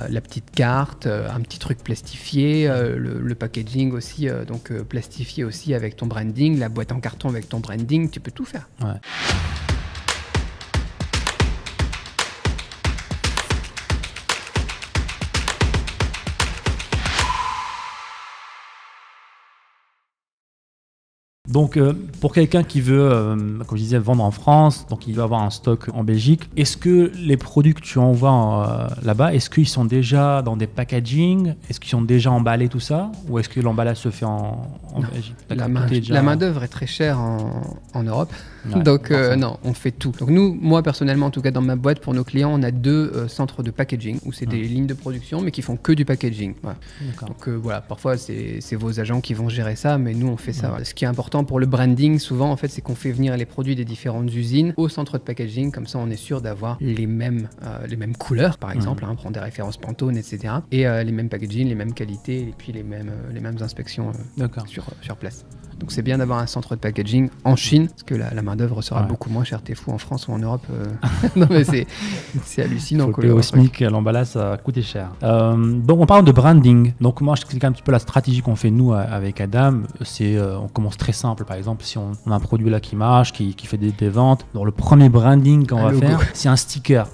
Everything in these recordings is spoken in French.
la petite carte, un petit truc plastifié, le packaging aussi, donc plastifié aussi avec ton branding, la boîte en carton avec ton branding, tu peux tout faire. Ouais. Donc, pour quelqu'un qui veut, comme je disais, vendre en France, donc il veut avoir un stock en Belgique, est-ce que les produits que tu envoies là-bas, est-ce qu'ils sont déjà dans des packaging? Est-ce qu'ils sont déjà emballés, tout ça? Ou est-ce que l'emballage se fait en Belgique? La main-d'œuvre est très chère en Europe. Ouais, donc, non, on fait tout. Donc, moi, personnellement, en tout cas, dans ma boîte, pour nos clients, on a 2 centres de packaging où c'est des lignes de production, mais qui font que du packaging. Ouais. Donc, voilà, parfois, c'est vos agents qui vont gérer ça, mais nous, on fait ça. Voilà. Ce qui est important pour le branding, souvent, en fait, c'est qu'on fait venir les produits des différentes usines au centre de packaging. Comme ça, on est sûr d'avoir les mêmes couleurs, par exemple, prendre des références Pantone, etc. Et les mêmes packaging, les mêmes qualités, et puis les mêmes inspections sur place. Donc c'est bien d'avoir un centre de packaging en Chine, parce que la main-d'œuvre sera beaucoup moins chère. T'es fou, en France ou en Europe. Non, mais c'est hallucinant. Faut payer au SMIC, l'emballage, ça a coûté cher. Donc on parle de branding. Donc moi, je t'explique un petit peu la stratégie qu'on fait nous avec Adam. C'est on commence très simple. Par exemple, si on a un produit là qui marche, qui fait des ventes, donc le premier branding qu'on va faire, c'est un sticker.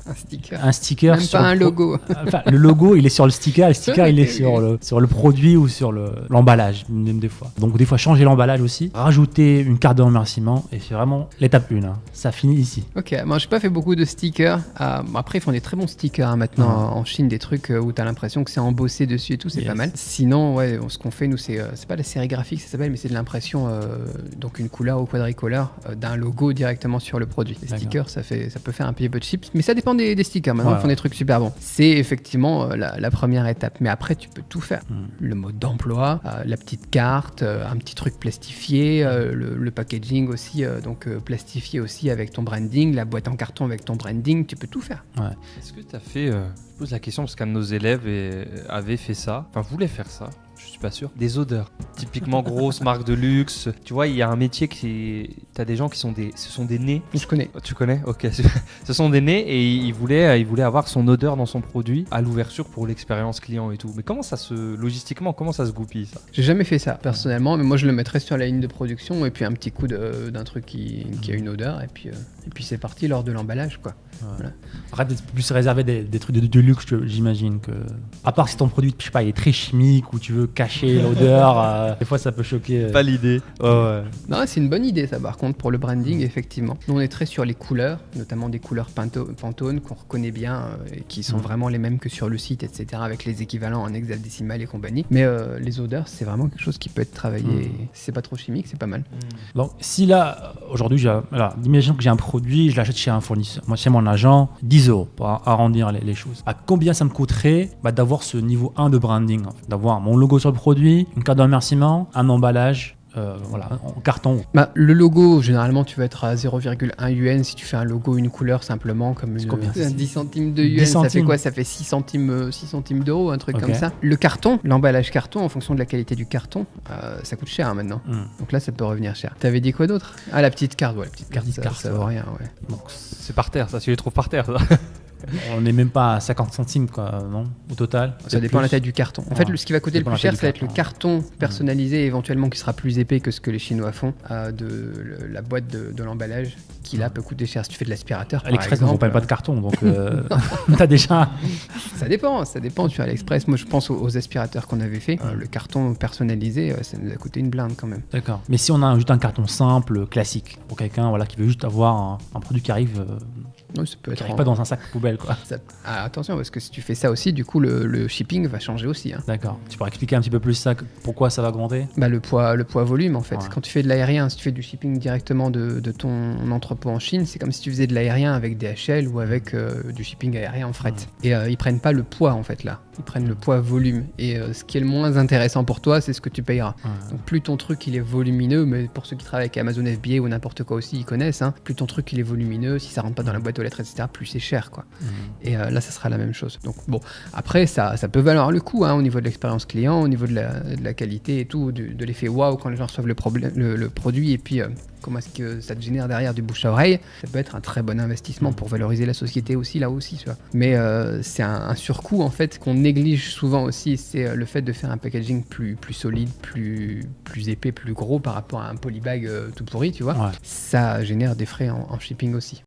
Un sticker. Même pas un logo. Enfin, le logo, il est sur le sticker. Le sticker, il est sur le produit ou sur l'emballage, même des fois. Donc des fois, changer l'emballage aussi, rajouter une carte de remerciement, et c'est vraiment l'étape 1. Ça finit ici. Ok, moi j'ai pas fait beaucoup de stickers. Après, ils font des très bons stickers maintenant en Chine, des trucs où t'as l'impression que c'est embossé dessus et tout, c'est pas mal. Sinon, ce qu'on fait, nous, c'est pas la série graphique, ça s'appelle, mais c'est de l'impression, donc une couleur ou quadricolore d'un logo directement sur le produit. Les stickers, ça peut faire un peu de chips, mais ça dépend des stickers. Maintenant, ils font des trucs super bons. C'est effectivement la première étape, mais après, tu peux tout faire. Le mode d'emploi, la petite carte, un petit truc plastifié, le packaging aussi, donc plastifié aussi avec ton branding, la boîte en carton avec ton branding, tu peux tout faire. Ouais. Est-ce que tu as fait, je pose la question parce qu'un de nos élèves avait fait ça, enfin voulait faire ça, je suis pas sûr, des odeurs. Typiquement grosse marque de luxe. Tu vois, il y a un métier t'as des gens ce sont des nez. Je connais. Tu connais? Ok. Ce sont des nez et il voulait avoir son odeur dans son produit à l'ouverture pour l'expérience client et tout. Mais logistiquement, comment ça se goupille ça? J'ai jamais fait ça personnellement, mais moi je le mettrais sur la ligne de production et puis un petit coup d'un truc qui a une odeur et puis c'est parti lors de l'emballage, quoi. Ouais. Voilà. Arrête de plus réserver des trucs de luxe, j'imagine que. À part si ton produit, je sais pas, il est très chimique ou tu veux cacher l'odeur, des fois ça peut choquer. Pas l'idée. Ouais. Non, c'est une bonne idée ça, par contre, pour le branding, effectivement. Nous on est très sur les couleurs, notamment des couleurs Pantone qu'on reconnaît bien et qui sont vraiment les mêmes que sur le site, etc., avec les équivalents en hexadécimal et compagnie. Mais les odeurs, c'est vraiment quelque chose qui peut être travaillé. Si c'est pas trop chimique, c'est pas mal. Donc si là, aujourd'hui, imaginons que j'ai un produit, je l'achète chez un fournisseur, moi chez mon agent, 10 € pour arrondir les choses. À combien ça me coûterait d'avoir ce niveau 1 de branding, en fait, d'avoir mon logo sur le produit, une carte de remerciement, un emballage, en carton. Le logo, généralement, tu vas être à 0,1 yuan si tu fais un logo, une couleur simplement, comme 10 centimes de yuan. Ça fait quoi? Ça fait 6 centimes d'euros, un truc comme ça. Le carton, l'emballage carton, en fonction de la qualité du carton, ça coûte cher maintenant. Donc là, ça peut revenir cher. T'avais dit quoi d'autre? La petite carte. La petite carte, ça vaut rien. Ouais. Donc c'est par terre, ça. Tu les trouves par terre, ça. On n'est même pas à 50 centimes, quoi, non? Au total. Ça dépend de la taille du carton. En fait, ce qui va coûter le plus cher, ça va être le carton personnalisé, éventuellement qui sera plus épais que ce que les Chinois font, la boîte de l'emballage, qui là peut coûter cher. Si tu fais de l'aspirateur, par AliExpress, exemple, on ne vend pas de carton, donc t'as déjà. Ça dépend. Tu as AliExpress. Moi, je pense aux aspirateurs qu'on avait fait. Le carton personnalisé, ça nous a coûté une blinde quand même. D'accord. Mais si on a juste un carton simple, classique, pour quelqu'un qui veut juste avoir un produit qui arrive. Oui, ça peut être pas dans un sac poubelle, quoi. Attention, parce que si tu fais ça aussi, du coup, le shipping va changer aussi. D'accord. Tu pourrais expliquer un petit peu plus ça, pourquoi ça va augmenter? Le poids volume, en fait. Ouais. Quand tu fais de l'aérien, si tu fais du shipping directement de ton entrepôt en Chine, c'est comme si tu faisais de l'aérien avec DHL ou avec du shipping aérien en fret. Et ils prennent pas le poids, en fait, là. Ils prennent le poids volume. Et ce qui est le moins intéressant pour toi, c'est ce que tu payeras. Donc plus ton truc il est volumineux, mais pour ceux qui travaillent avec Amazon FBA ou n'importe quoi aussi, ils connaissent, plus ton truc il est volumineux, si ça rentre pas dans la boîte toilettes, etc., plus c'est cher, quoi. Et là, ça sera la même chose. Donc bon, après, ça peut valoir le coup, hein, au niveau de l'expérience client, au niveau de la qualité et tout, de l'effet waouh quand les gens reçoivent le produit, et puis comment est-ce que ça te génère derrière du bouche à oreille. Ça peut être un très bon investissement pour valoriser la société aussi, là aussi, tu vois. Mais c'est un surcoût, en fait, qu'on néglige souvent aussi, c'est le fait de faire un packaging plus solide, plus épais, plus gros par rapport à un polybag tout pourri, tu vois. Ça génère des frais en shipping aussi.